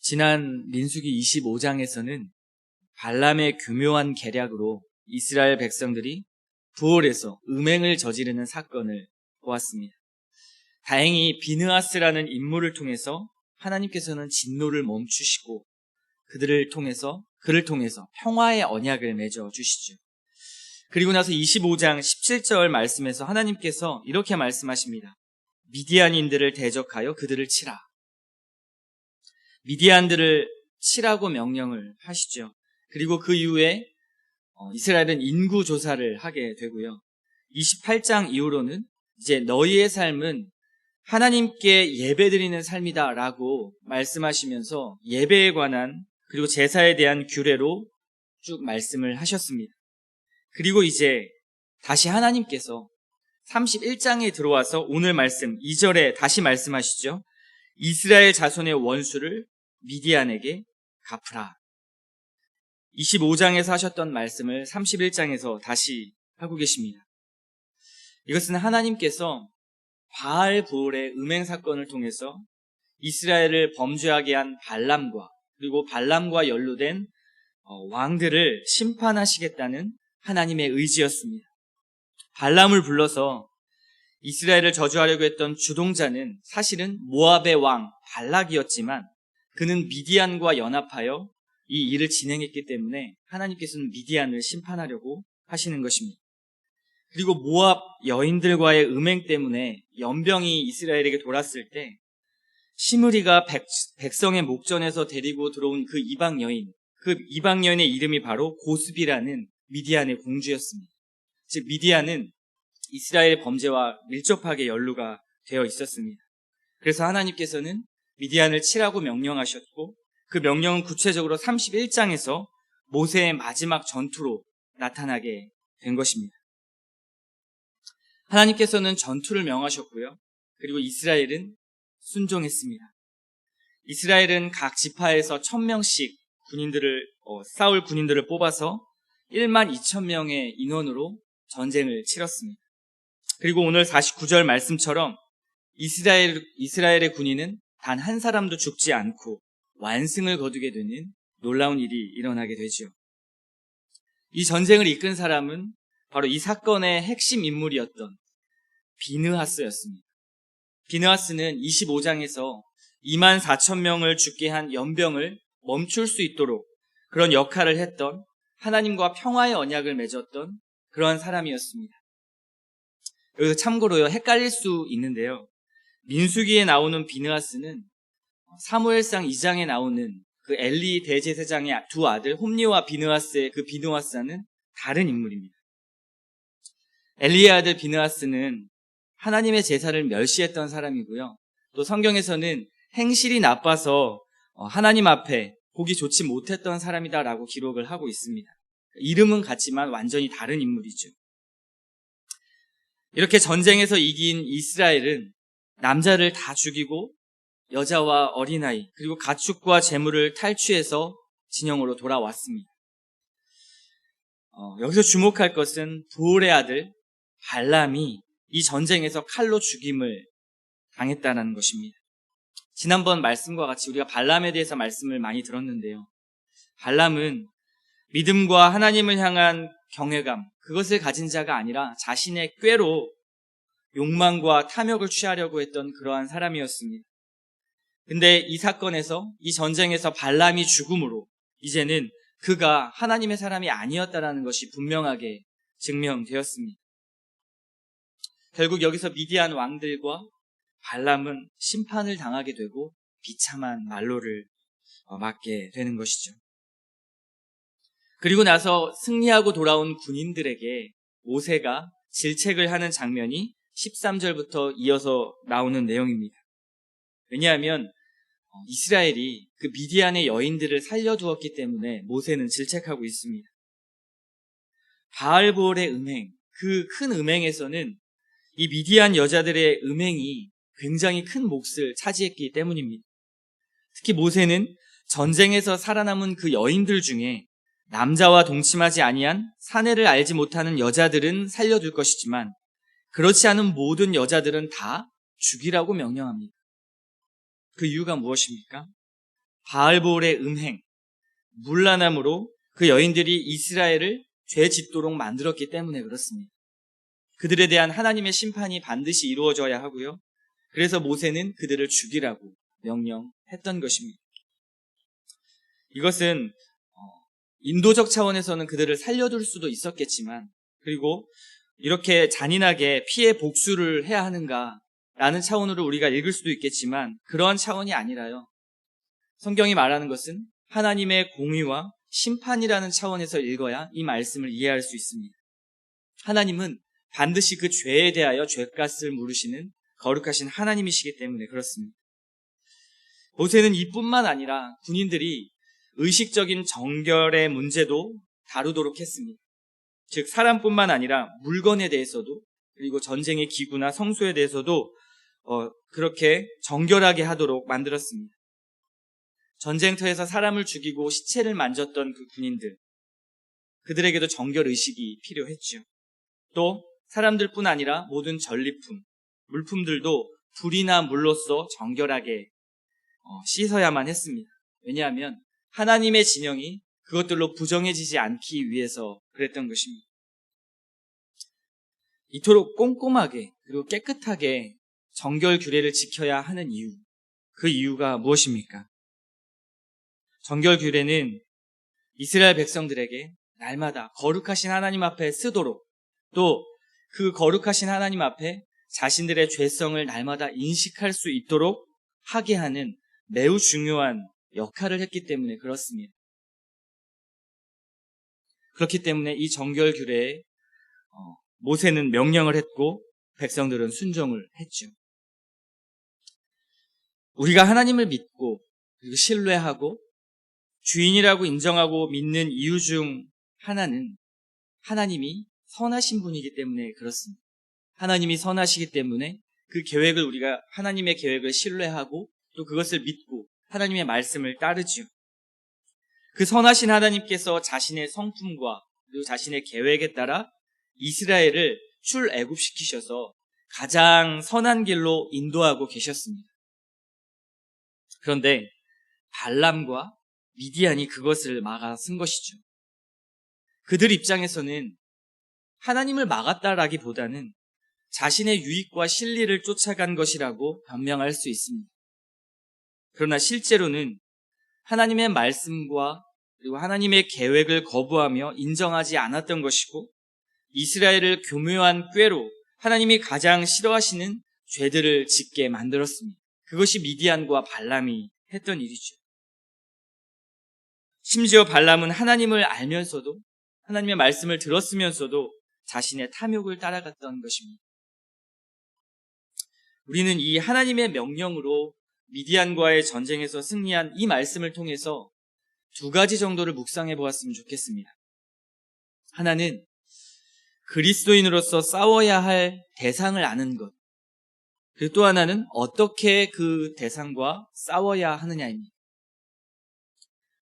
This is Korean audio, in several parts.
지난 민수기 25장에서는 발람의 교묘한 계략으로 이스라엘 백성들이 부올에서 음행을 저지르는 사건을 보았습니다. 다행히 비느하스라는 인물을 통해서 하나님께서는 진노를 멈추시고 그를 통해서 평화의 언약을 맺어 주시죠. 그리고 나서 25장 17절 말씀에서 하나님께서 이렇게 말씀하십니다. 미디안인들을 대적하여 그들을 치라. 미디안들을 치라고 명령을 하시죠. 그리고 그 이후에 이스라엘은 인구 조사를 하게 되고요. 28장 이후로는 이제 너희의 삶은 하나님께 예배드리는 삶이다라고 말씀하시면서 예배에 관한 그리고 제사에 대한 규례로 쭉 말씀을 하셨습니다. 그리고 이제 다시 하나님께서 31장에 들어와서 오늘 말씀 2절에 다시 말씀하시죠. 이스라엘 자손의 원수를 미디안에게 갚으라. 25장에서 하셨던 말씀을 31장에서 다시 하고 계십니다. 이것은 하나님께서 바알브올의 음행 사건을 통해서 이스라엘을 범죄하게 한 발람과 그리고 발람과 연루된 왕들을 심판하시겠다는 하나님의 의지였습니다. 발람을 불러서 이스라엘을 저주하려고 했던 주동자는 사실은 모압의 왕 발락이었지만 그는 미디안과 연합하여 이 일을 진행했기 때문에 하나님께서는 미디안을 심판하려고 하시는 것입니다. 그리고 모압 여인들과의 음행 때문에 연병이 이스라엘에게 돌았을 때 시므리가 백성의 목전에서 데리고 들어온 그 이방 여인의 이름이 바로 고스비라는 미디안의 공주였습니다. 즉 미디안은 이스라엘의 범죄와 밀접하게 연루가 되어 있었습니다. 그래서 하나님께서는 미디안을 치라고 명령하셨고 그 명령은 구체적으로 31장에서 모세의 마지막 전투로 나타나게 된 것입니다. 하나님께서는 전투를 명하셨고요. 그리고 이스라엘은 순종했습니다. 이스라엘은 각 지파에서 1000명씩 싸울 군인들을 뽑아서 12,000명의 인원으로 전쟁을 치렀습니다. 그리고 오늘 49절 말씀처럼 이스라엘의 군인은 단 한 사람도 죽지 않고 완승을 거두게 되는 놀라운 일이 일어나게 되죠. 이 전쟁을 이끈 사람은 바로 이 사건의 핵심 인물이었던 비느하스였습니다. 비느하스는 25장에서 24,000명을 죽게 한 연병을 멈출 수 있도록 그런 역할을 했던 하나님과 평화의 언약을 맺었던 그러한 사람이었습니다. 여기서 참고로요, 헷갈릴 수 있는데요. 민수기에 나오는 비느하스는 사무엘상 2장에 나오는 그 엘리 대제사장의 두 아들 홈리와 비느하스의 그 비느하스와는 다른 인물입니다. 엘리의 아들 비느하스는 하나님의 제사를 멸시했던 사람이고요. 또 성경에서는 행실이 나빠서 하나님 앞에 보기 좋지 못했던 사람이다라고 기록을 하고 있습니다. 이름은 같지만 완전히 다른 인물이죠. 이렇게 전쟁에서 이긴 이스라엘은 남자를 다 죽이고 여자와 어린아이 그리고 가축과 재물을 탈취해서 진영으로 돌아왔습니다. 여기서 주목할 것은 부올의 아들 발람이 이 전쟁에서 칼로 죽임을 당했다는 것입니다. 지난번 말씀과 같이 우리가 발람에 대해서 말씀을 많이 들었는데요. 발람은 믿음과 하나님을 향한 경외감, 그것을 가진 자가 아니라 자신의 꾀로 욕망과 탐욕을 취하려고 했던 그러한 사람이었습니다. 근데 이 사건에서, 이 전쟁에서 발람이 죽음으로 이제는 그가 하나님의 사람이 아니었다라는 것이 분명하게 증명되었습니다. 결국 여기서 미디안 왕들과 발람은 심판을 당하게 되고 비참한 말로를 맞게 되는 것이죠. 그리고 나서 승리하고 돌아온 군인들에게 모세가 질책을 하는 장면이 13절부터 이어서 나오는 내용입니다. 왜냐하면 이스라엘이 그 미디안의 여인들을 살려두었기 때문에 모세는 질책하고 있습니다. 바알브올의 음행, 그 큰 음행에서는 이 미디안 여자들의 음행이 굉장히 큰 몫을 차지했기 때문입니다. 특히 모세는 전쟁에서 살아남은 그 여인들 중에 남자와 동침하지 아니한 사내를 알지 못하는 여자들은 살려둘 것이지만 그렇지 않은 모든 여자들은 다 죽이라고 명령합니다. 그 이유가 무엇입니까? 바알보올의 음행, 문란함으로 그 여인들이 이스라엘을 죄 짓도록 만들었기 때문에 그렇습니다. 그들에 대한 하나님의 심판이 반드시 이루어져야 하고요. 그래서 모세는 그들을 죽이라고 명령했던 것입니다. 이것은 인도적 차원에서는 그들을 살려둘 수도 있었겠지만, 그리고 이렇게 잔인하게 피해 복수를 해야 하는가라는 차원으로 우리가 읽을 수도 있겠지만, 그러한 차원이 아니라요. 성경이 말하는 것은 하나님의 공의와 심판이라는 차원에서 읽어야 이 말씀을 이해할 수 있습니다. 하나님은 반드시 그 죄에 대하여 죄값을 물으시는 거룩하신 하나님이시기 때문에 그렇습니다. 모세는 이뿐만 아니라 군인들이 의식적인 정결의 문제도 다루도록 했습니다. 즉 사람뿐만 아니라 물건에 대해서도, 그리고 전쟁의 기구나 성소에 대해서도 그렇게 정결하게 하도록 만들었습니다. 전쟁터에서 사람을 죽이고 시체를 만졌던 그 군인들, 그들에게도 정결의식이 필요했죠. 또 사람들뿐 아니라 모든 전리품, 물품들도 불이나 물로써 정결하게 씻어야만 했습니다. 왜냐하면 하나님의 진영이 그것들로 부정해지지 않기 위해서 그랬던 것입니다. 이토록 꼼꼼하게 그리고 깨끗하게 정결 규례를 지켜야 하는 이유, 그 이유가 무엇입니까? 정결 규례는 이스라엘 백성들에게 날마다 거룩하신 하나님 앞에 쓰도록, 또 그 거룩하신 하나님 앞에 자신들의 죄성을 날마다 인식할 수 있도록 하게 하는 매우 중요한 역할을 했기 때문에 그렇습니다. 그렇기 때문에 이 정결 규례에 모세는 명령을 했고 백성들은 순종을 했죠. 우리가 하나님을 믿고 그리고 신뢰하고 주인이라고 인정하고 믿는 이유 중 하나는 하나님이 선하신 분이기 때문에 그렇습니다. 하나님이 선하시기 때문에 그 계획을, 우리가 하나님의 계획을 신뢰하고 또 그것을 믿고 하나님의 말씀을 따르지요. 그 선하신 하나님께서 자신의 성품과 그리고 자신의 계획에 따라 이스라엘을 출애굽시키셔서 가장 선한 길로 인도하고 계셨습니다. 그런데 발람과 미디안이 그것을 막아선 것이죠. 그들 입장에서는 하나님을 막았다라기보다는 자신의 유익과 실리를 쫓아간 것이라고 변명할 수 있습니다. 그러나 실제로는 하나님의 말씀과 그리고 하나님의 계획을 거부하며 인정하지 않았던 것이고, 이스라엘을 교묘한 꾀로 하나님이 가장 싫어하시는 죄들을 짓게 만들었습니다. 그것이 미디안과 발람이 했던 일이죠. 심지어 발람은 하나님을 알면서도, 하나님의 말씀을 들었으면서도 자신의 탐욕을 따라갔던 것입니다. 우리는 이 하나님의 명령으로 미디안과의 전쟁에서 승리한 이 말씀을 통해서 두 가지 정도를 묵상해 보았으면 좋겠습니다. 하나는 그리스도인으로서 싸워야 할 대상을 아는 것, 그리고 또 하나는 어떻게 그 대상과 싸워야 하느냐입니다.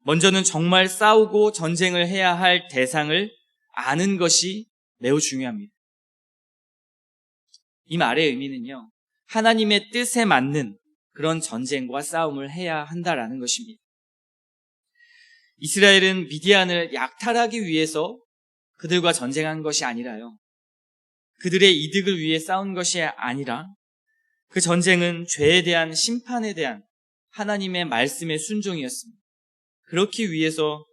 먼저는 정말 싸우고 전쟁을 해야 할 대상을 아는 것이 매우 중요합니다. 이 말의 의미는요, 하나님의 뜻에 맞는 그런 전쟁과 싸움을 해야 한다라는 것입니다. 이스라엘은 미디안을 약탈하기 위해서 그들과 전쟁한 것이 아니라요, 그들의 이득을 위해 싸운 것이 아니라 그 전쟁은 죄에 대한 심판에 대한 하나님의 말씀의 순종이었습니다. 그렇기 위해서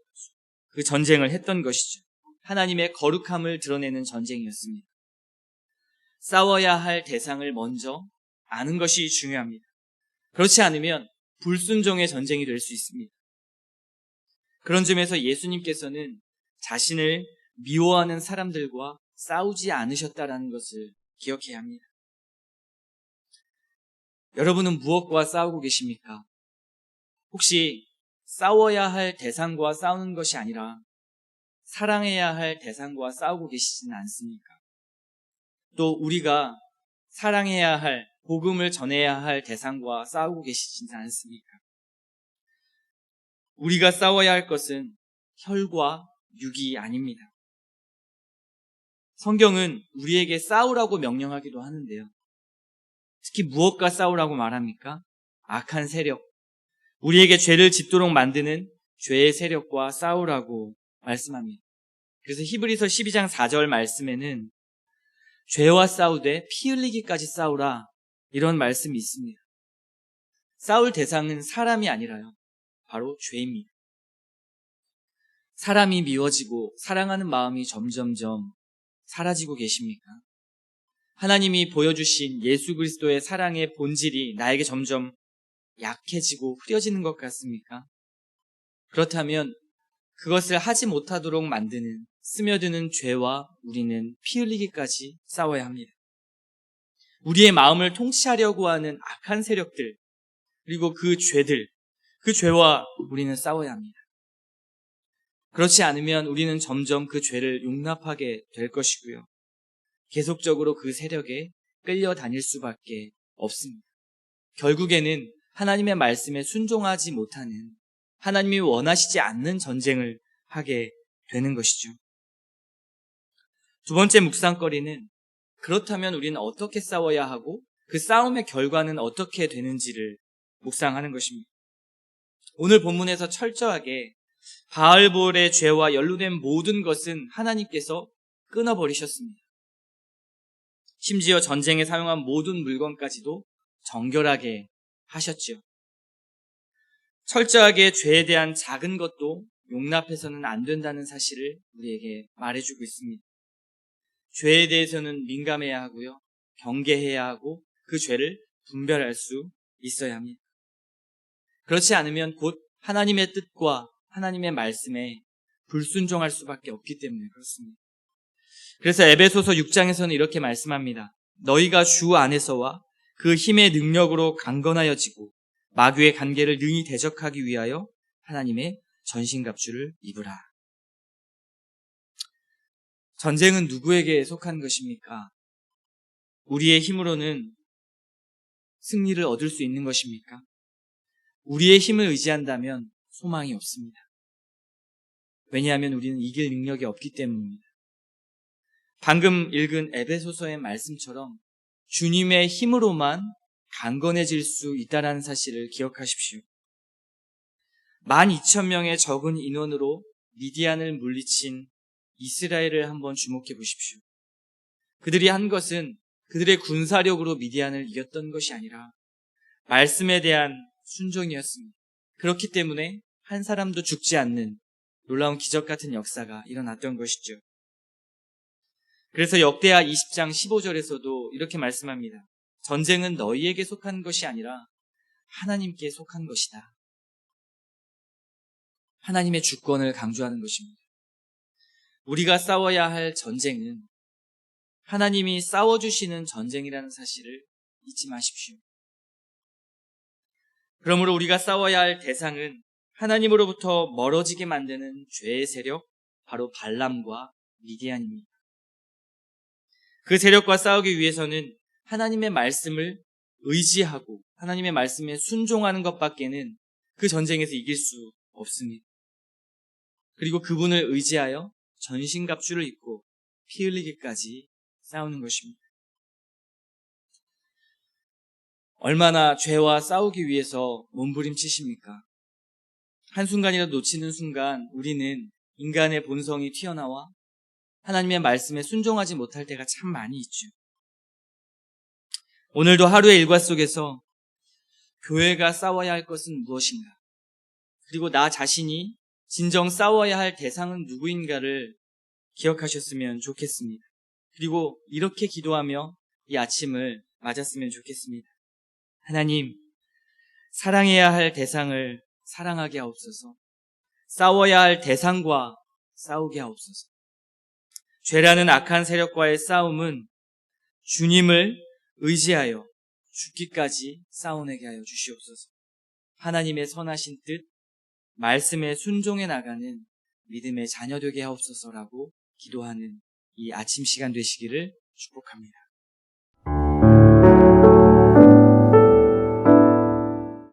그 전쟁을 했던 것이죠. 하나님의 거룩함을 드러내는 전쟁이었습니다. 싸워야 할 대상을 먼저 아는 것이 중요합니다. 그렇지 않으면 불순종의 전쟁이 될 수 있습니다. 그런 점에서 예수님께서는 자신을 미워하는 사람들과 싸우지 않으셨다라는 것을 기억해야 합니다. 여러분은 무엇과 싸우고 계십니까? 혹시 싸워야 할 대상과 싸우는 것이 아니라 사랑해야 할 대상과 싸우고 계시지는 않습니까? 또 우리가 사랑해야 할, 복음을 전해야 할 대상과 싸우고 계시지는 않습니까? 우리가 싸워야 할 것은 혈과 육이 아닙니다. 성경은 우리에게 싸우라고 명령하기도 하는데요, 특히 무엇과 싸우라고 말합니까? 악한 세력, 우리에게 죄를 짓도록 만드는 죄의 세력과 싸우라고 말씀합니다. 그래서 히브리서 12장 4절 말씀에는 죄와 싸우되 피 흘리기까지 싸우라, 이런 말씀이 있습니다. 싸울 대상은 사람이 아니라요, 바로 죄입니다. 사람이 미워지고 사랑하는 마음이 점점점 사라지고 계십니까? 하나님이 보여주신 예수 그리스도의 사랑의 본질이 나에게 점점 약해지고 흐려지는 것 같습니까? 그렇다면 그것을 하지 못하도록 만드는 스며드는 죄와 우리는 피 흘리기까지 싸워야 합니다. 우리의 마음을 통치하려고 하는 악한 세력들, 그리고 그 죄들, 그 죄와 우리는 싸워야 합니다. 그렇지 않으면 우리는 점점 그 죄를 용납하게 될 것이고요. 계속적으로 그 세력에 끌려다닐 수밖에 없습니다. 결국에는 하나님의 말씀에 순종하지 못하는, 하나님이 원하시지 않는 전쟁을 하게 되는 것이죠. 두 번째 묵상거리는, 그렇다면 우리는 어떻게 싸워야 하고 그 싸움의 결과는 어떻게 되는지를 묵상하는 것입니다. 오늘 본문에서 철저하게 바알볼의 죄와 연루된 모든 것은 하나님께서 끊어버리셨습니다. 심지어 전쟁에 사용한 모든 물건까지도 정결하게 하셨죠. 철저하게 죄에 대한 작은 것도 용납해서는 안 된다는 사실을 우리에게 말해주고 있습니다. 죄에 대해서는 민감해야 하고요, 경계해야 하고 그 죄를 분별할 수 있어야 합니다. 그렇지 않으면 곧 하나님의 뜻과 하나님의 말씀에 불순종할 수밖에 없기 때문에 그렇습니다. 그래서 에베소서 6장에서는 이렇게 말씀합니다. 너희가 주 안에서와 그 힘의 능력으로 강건하여지고 마귀의 관계를 능히 대적하기 위하여 하나님의 전신갑주를 입으라. 전쟁은 누구에게 속한 것입니까? 우리의 힘으로는 승리를 얻을 수 있는 것입니까? 우리의 힘을 의지한다면 소망이 없습니다. 왜냐하면 우리는 이길 능력이 없기 때문입니다. 방금 읽은 에베소서의 말씀처럼 주님의 힘으로만 강건해질 수 있다는 사실을 기억하십시오. 12,000명의 적은 인원으로 미디안을 물리친 이스라엘을 한번 주목해 보십시오. 그들이 한 것은 그들의 군사력으로 미디안을 이겼던 것이 아니라 말씀에 대한 순종이었습니다. 그렇기 때문에 한 사람도 죽지 않는 놀라운 기적 같은 역사가 일어났던 것이죠. 그래서 역대하 20장 15절에서도 이렇게 말씀합니다. 전쟁은 너희에게 속한 것이 아니라 하나님께 속한 것이다. 하나님의 주권을 강조하는 것입니다. 우리가 싸워야 할 전쟁은 하나님이 싸워주시는 전쟁이라는 사실을 잊지 마십시오. 그러므로 우리가 싸워야 할 대상은 하나님으로부터 멀어지게 만드는 죄의 세력, 바로 발람과 미디안입니다. 그 세력과 싸우기 위해서는 하나님의 말씀을 의지하고 하나님의 말씀에 순종하는 것밖에는 그 전쟁에서 이길 수 없습니다. 그리고 그분을 의지하여 전신갑주를 입고 피 흘리기까지 싸우는 것입니다. 얼마나 죄와 싸우기 위해서 몸부림치십니까? 한순간이라도 놓치는 순간 우리는 인간의 본성이 튀어나와 하나님의 말씀에 순종하지 못할 때가 참 많이 있죠. 오늘도 하루의 일과 속에서 교회가 싸워야 할 것은 무엇인가? 그리고 나 자신이 진정 싸워야 할 대상은 누구인가를 기억하셨으면 좋겠습니다. 그리고 이렇게 기도하며 이 아침을 맞았으면 좋겠습니다. 하나님, 사랑해야 할 대상을 사랑하게 하옵소서. 싸워야 할 대상과 싸우게 하옵소서. 죄라는 악한 세력과의 싸움은 주님을 의지하여 죽기까지 싸워내게 하여 주시옵소서. 하나님의 선하신 뜻, 말씀에 순종해 나가는 믿음의 자녀 되게 하옵소서라고 기도하는 이 아침 시간 되시기를 축복합니다.